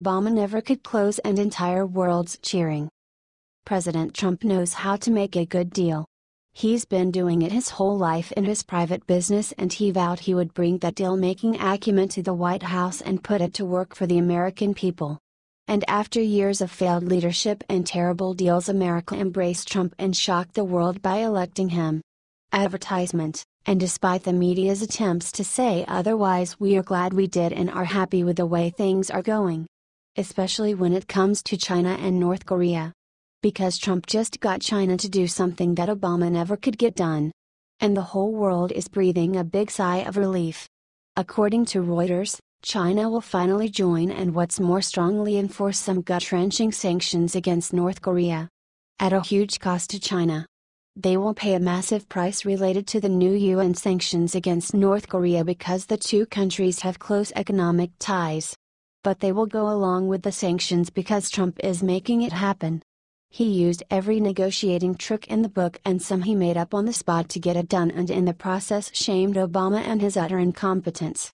Obama never could close and entire world's cheering. President Trump knows how to make a good deal. He's been doing it his whole life in his private business, and he vowed he would bring that deal-making acumen to the White House and put it to work for the American people. And after years of failed leadership and terrible deals, America embraced Trump and shocked the world by electing him. Advertisement. And despite the media's attempts to say otherwise, we are glad we did and are happy with the way things are going. Especially when it comes to China and North Korea. Because Trump just got China to do something that Obama never could get done. And the whole world is breathing a big sigh of relief. According to Reuters, China will finally join and what's more strongly enforce some gut-wrenching sanctions against North Korea. At a huge cost to China. They will pay a massive price related to the new UN sanctions against North Korea because the two countries have close economic ties. But they will go along with the sanctions because Trump is making it happen. He used every negotiating trick in the book and some he made up on the spot to get it done, and in the process shamed Obama and his utter incompetence.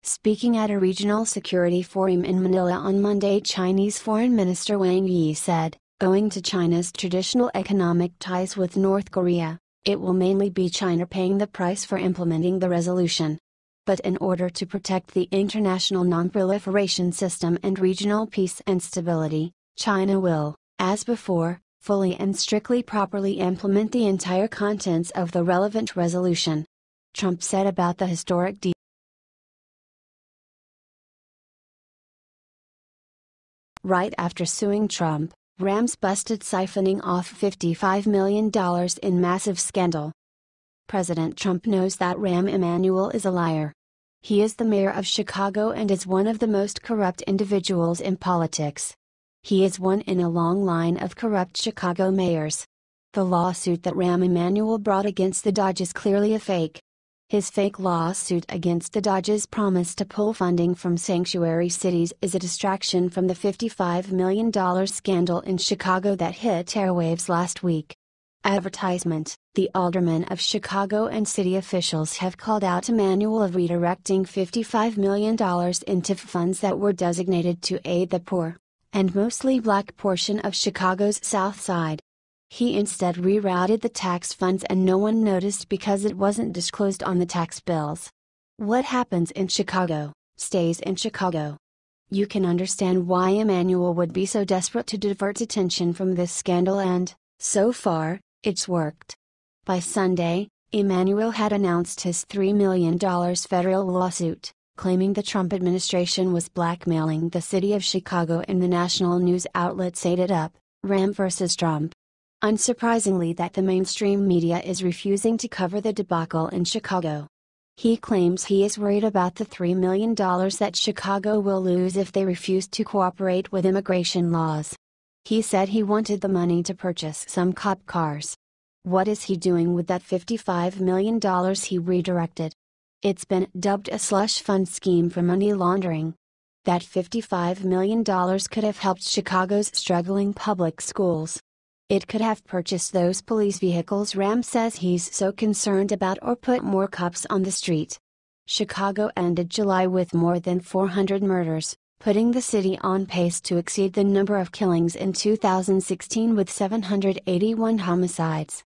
Speaking at a regional security forum in Manila on Monday, Chinese Foreign Minister Wang Yi said, owing to China's traditional economic ties with North Korea, it will mainly be China paying the price for implementing the resolution. But in order to protect the international non-proliferation system and regional peace and stability, China will, as before, fully and strictly properly implement the entire contents of the relevant resolution. Trump said about the historic deal. Right after suing Trump, Rams busted siphoning off $55 million in massive scandal. President Trump knows that Rahm Emanuel is a liar. He is the mayor of Chicago and is one of the most corrupt individuals in politics. He is one in a long line of corrupt Chicago mayors. The lawsuit that Rahm Emanuel brought against the Dodge is clearly a fake. His fake lawsuit against the Dodge's promise to pull funding from sanctuary cities is a distraction from the $55 million scandal in Chicago that hit airwaves last week. Advertisement. The aldermen of Chicago and city officials have called out Emanuel of redirecting $55 million into funds that were designated to aid the poor and mostly black portion of Chicago's South Side. He instead rerouted the tax funds and no one noticed because it wasn't disclosed on the tax bills. What happens in Chicago, stays in Chicago. You can understand why Emanuel would be so desperate to divert attention from this scandal, and, so far, it's worked. By Sunday, Emanuel had announced his $3 million federal lawsuit, claiming the Trump administration was blackmailing the city of Chicago, and the national news outlets ate it up, Rahm versus Trump. Unsurprisingly, that the mainstream media is refusing to cover the debacle in Chicago. He claims he is worried about the $3 million that Chicago will lose if they refuse to cooperate with immigration laws. He said he wanted the money to purchase some cop cars. What is he doing with that $55 million he redirected? It's been dubbed a slush fund scheme for money laundering. That $55 million could have helped Chicago's struggling public schools. It could have purchased those police vehicles Rahm says he's so concerned about, or put more cops on the street. Chicago ended July with more than 400 murders, putting the city on pace to exceed the number of killings in 2016 with 781 homicides.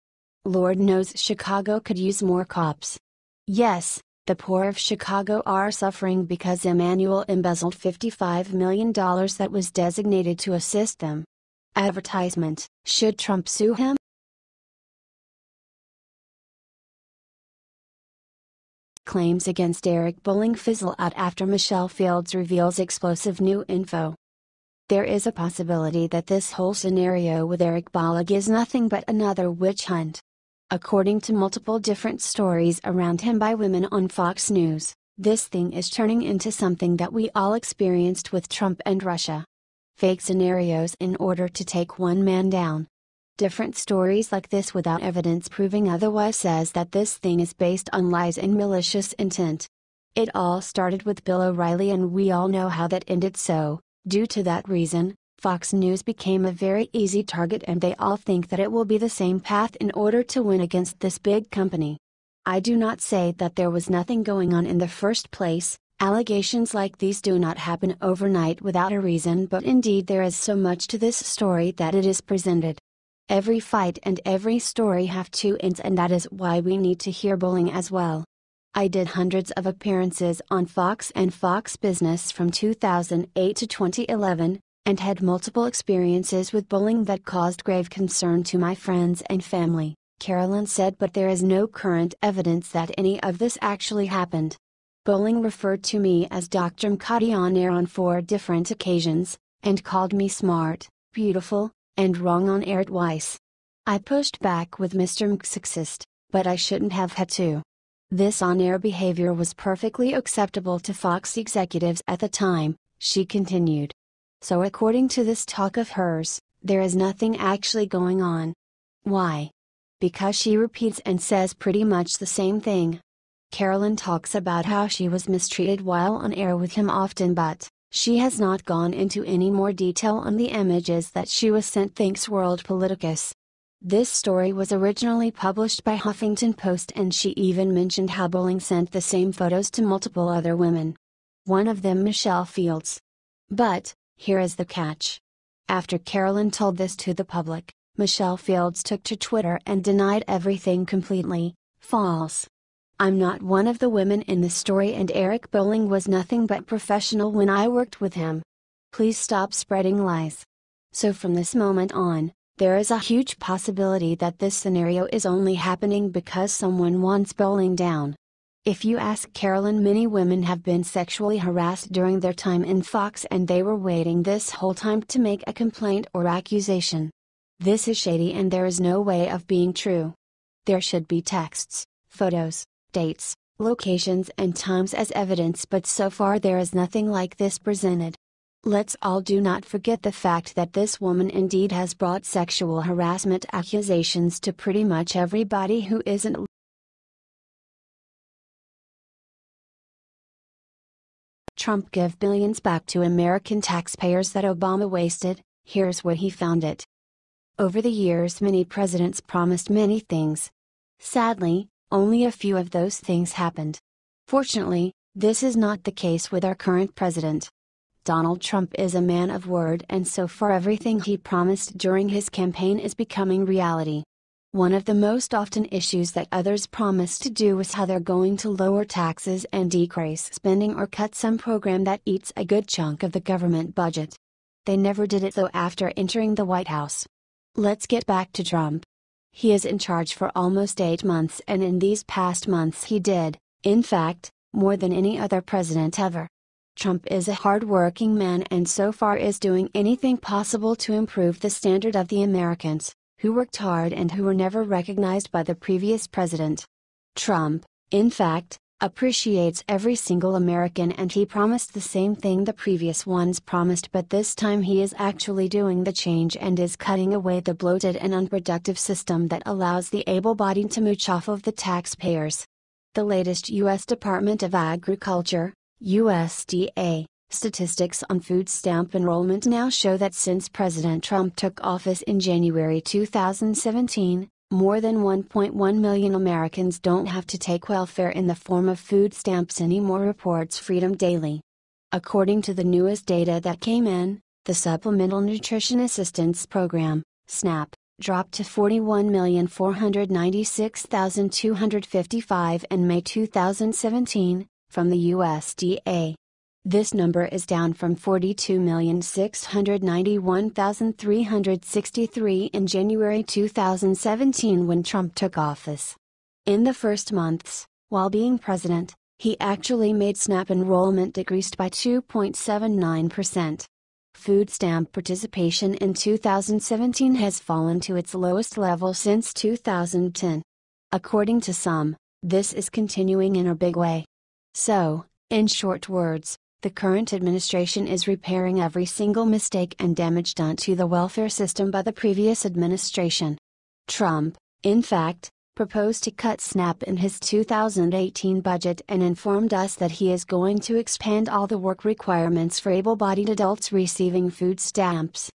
Lord knows Chicago could use more cops. Yes, the poor of Chicago are suffering because Emanuel embezzled $55 million that was designated to assist them. Advertisement. Should Trump sue him? Claims against Eric Bolling fizzle out after Michelle Fields reveals explosive new info. There is a possibility that this whole scenario with Eric Bolling is nothing but another witch hunt. According to multiple different stories around him by women on Fox News, this thing is turning into something that we all experienced with Trump and Russia. Fake scenarios in order to take one man down. Different stories like this without evidence proving otherwise says that this thing is based on lies and malicious intent. It all started with Bill O'Reilly and we all know how that ended, so, due to that reason, Fox News became a very easy target and they all think that it will be the same path in order to win against this big company. I do not say that there was nothing going on in the first place, Allegations like these do not happen overnight without a reason, but indeed there is so much to this story that it is presented. Every fight and every story have two ends, and that is why we need to hear bullying as well. I did hundreds of appearances on Fox and Fox Business from 2008 to 2011, and had multiple experiences with bullying that caused grave concern to my friends and family, Carolyn said, but there is no current evidence that any of this actually happened. Bullying referred to me as Dr. Mkati on air on 4 different occasions, and called me smart, beautiful, and wrong on air twice. I pushed back with Mr. Mk, but I shouldn't have had to. This on-air behavior was perfectly acceptable to Fox executives at the time, she continued. So according to this talk of hers, there is nothing actually going on. Why? Because she repeats and says pretty much the same thing. Carolyn talks about how she was mistreated while on air with him often, but she has not gone into any more detail on the images that she was sent, thinks World Politicus. This story was originally published by Huffington Post, and she even mentioned how bullying sent the same photos to multiple other women. One of them Michelle Fields. But, here is the catch. After Carolyn told this to the public, Michelle Fields took to Twitter and denied everything completely. False. I'm not one of the women in the story, and Eric Bolling was nothing but professional when I worked with him. Please stop spreading lies. So from this moment on, there is a huge possibility that this scenario is only happening because someone wants Bolling down. If you ask Carolyn, many women have been sexually harassed during their time in Fox, and they were waiting this whole time to make a complaint or accusation. This is shady, and there is no way of being true. There should be texts, photos, dates, locations and times as evidence, but so far there is nothing like this presented. Let's all do not forget the fact that this woman indeed has brought sexual harassment accusations to pretty much everybody who isn't. Trump give billions back to American taxpayers that Obama wasted. Here's where he found it. Over the years, many presidents promised many things. Sadly, only a few of those things happened. Fortunately, this is not the case with our current president. Donald Trump is a man of word, and so far everything he promised during his campaign is becoming reality. One of the most often issues that others promise to do is how they're going to lower taxes and decrease spending or cut some program that eats a good chunk of the government budget. They never did it though after entering the White House. Let's get back to Trump. He is in charge for almost 8 months, and in these past months he did, in fact, more than any other president ever. Trump is a hard-working man and so far is doing anything possible to improve the standard of the Americans, who worked hard and who were never recognized by the previous president. Trump, in fact, appreciates every single American, and he promised the same thing the previous ones promised, but this time he is actually doing the change and is cutting away the bloated and unproductive system that allows the able-bodied to mooch off of the taxpayers. The latest U.S. Department of Agriculture, USDA, statistics on food stamp enrollment now show that since President Trump took office in January 2017, more than 1.1 million Americans don't have to take welfare in the form of food stamps anymore, reports Freedom Daily. According to the newest data that came in, the Supplemental Nutrition Assistance Program, SNAP, dropped to 41,496,255 in May 2017, from the USDA. This number is down from 42,691,363 in January 2017 when Trump took office. In the first months, while being president, he actually made SNAP enrollment decreased by 2.79%. Food stamp participation in 2017 has fallen to its lowest level since 2010. According to some, this is continuing in a big way. So, in short words, the current administration is repairing every single mistake and damage done to the welfare system by the previous administration. Trump, in fact, proposed to cut SNAP in his 2018 budget and informed us that he is going to expand all the work requirements for able-bodied adults receiving food stamps.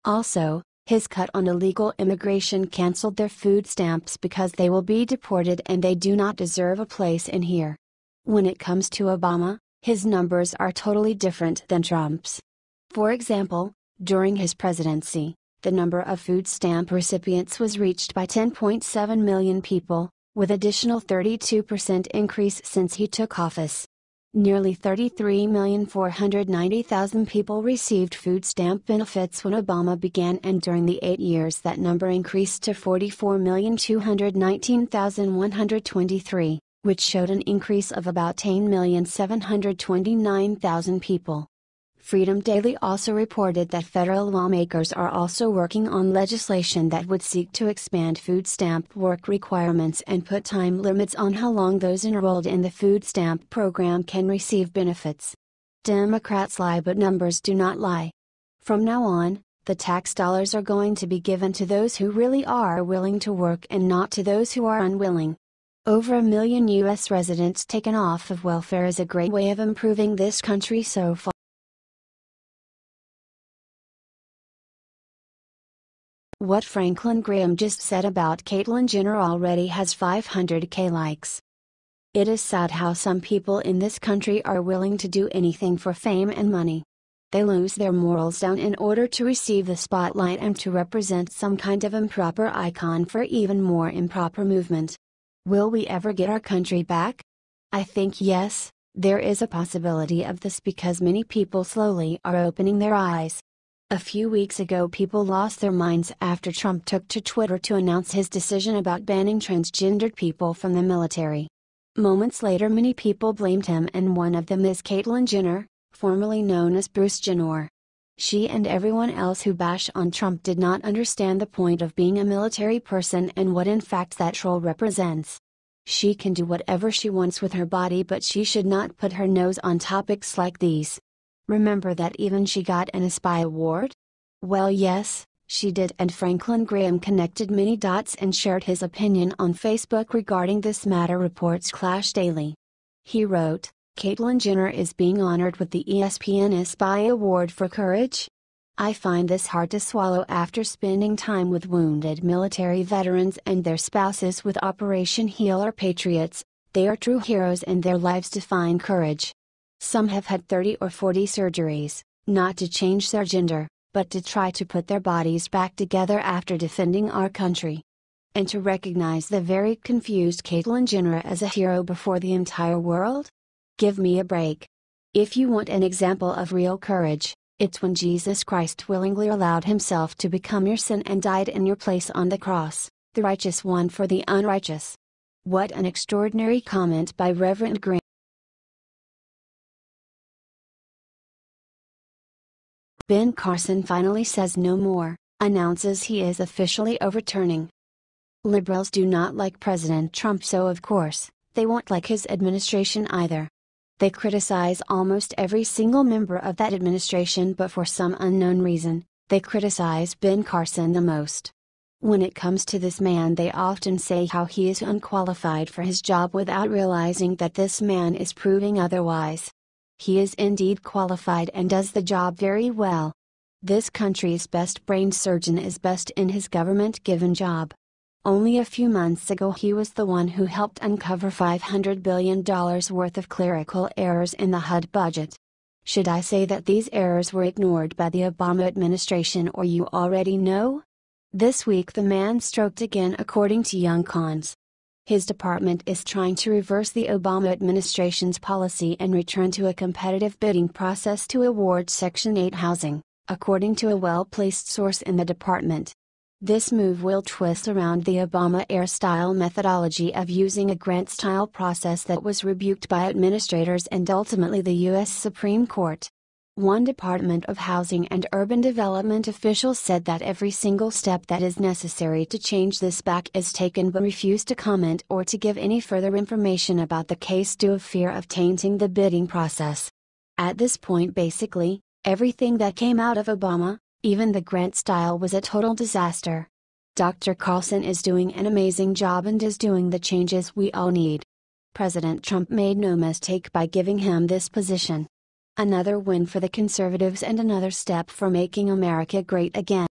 Also, his cut on illegal immigration canceled their food stamps because they will be deported and they do not deserve a place in here. When it comes to Obama, His numbers are totally different than Trump's. For example, during his presidency, the number of food stamp recipients was reached by 10.7 million people, with additional 32% increase since he took office. Nearly 33,490,000 people received food stamp benefits when Obama began, and during the 8 years that number increased to 44,219,123, which showed an increase of about 10,729,000 people. Freedom Daily also reported that federal lawmakers are also working on legislation that would seek to expand food stamp work requirements and put time limits on how long those enrolled in the food stamp program can receive benefits. Democrats lie, but numbers do not lie. From now on, the tax dollars are going to be given to those who really are willing to work and not to those who are unwilling. Over 1 million U.S. residents taken off of welfare is a great way of improving this country so far. What Franklin Graham just said about Caitlyn Jenner already has 500k likes. It is sad how some people in this country are willing to do anything for fame and money. They lose their morals down in order to receive the spotlight and to represent some kind of improper icon for even more improper movement. Will we ever get our country back? I think yes, there is a possibility of this because many people slowly are opening their eyes. A few weeks ago, people lost their minds after Trump took to Twitter to announce his decision about banning transgendered people from the military. Moments later, many people blamed him, and one of them is Caitlyn Jenner, formerly known as Bruce Jenner. She and everyone else who bash on Trump did not understand the point of being a military person and what in fact that role represents. She can do whatever she wants with her body, but she should not put her nose on topics like these. Remember that even she got an ESPY award? Well, yes, she did, and Franklin Graham connected many dots and shared his opinion on Facebook regarding this matter, reports Clash Daily. He wrote, Caitlyn Jenner is being honored with the ESPN ESPY Award for courage? I find this hard to swallow after spending time with wounded military veterans and their spouses with Operation Heal Our Patriots. They are true heroes and their lives define courage. Some have had 30 or 40 surgeries, not to change their gender, but to try to put their bodies back together after defending our country. And to recognize the very confused Caitlyn Jenner as a hero before the entire world? Give me a break. If you want an example of real courage, it's when Jesus Christ willingly allowed himself to become your sin and died in your place on the cross, the righteous one for the unrighteous. What an extraordinary comment by Reverend Graham. Ben Carson finally says no more, announces he is officially overturning. Liberals do not like President Trump, so of course, they won't like his administration either. They criticize almost every single member of that administration, but for some unknown reason, they criticize Ben Carson the most. When it comes to this man, they often say how he is unqualified for his job without realizing that this man is proving otherwise. He is indeed qualified and does the job very well. This country's best brain surgeon is best in his government-given job. Only a few months ago he was the one who helped uncover $500 billion worth of clerical errors in the HUD budget. Should I say that these errors were ignored by the Obama administration, or you already know? This week the man stroked again, according to Young Cons. His department is trying to reverse the Obama administration's policy and return to a competitive bidding process to award Section 8 housing, according to a well-placed source in the department. This move will twist around the Obama-era-style methodology of using a grant-style process that was rebuked by administrators and ultimately the U.S. Supreme Court. One Department of Housing and Urban Development official said that every single step that is necessary to change this back is taken, but refused to comment or to give any further information about the case due to fear of tainting the bidding process. At this point, basically, everything that came out of Obama, even the grant style, was a total disaster. Dr. Carlson is doing an amazing job and is doing the changes we all need. President Trump made no mistake by giving him this position. Another win for the conservatives and another step for making America great again.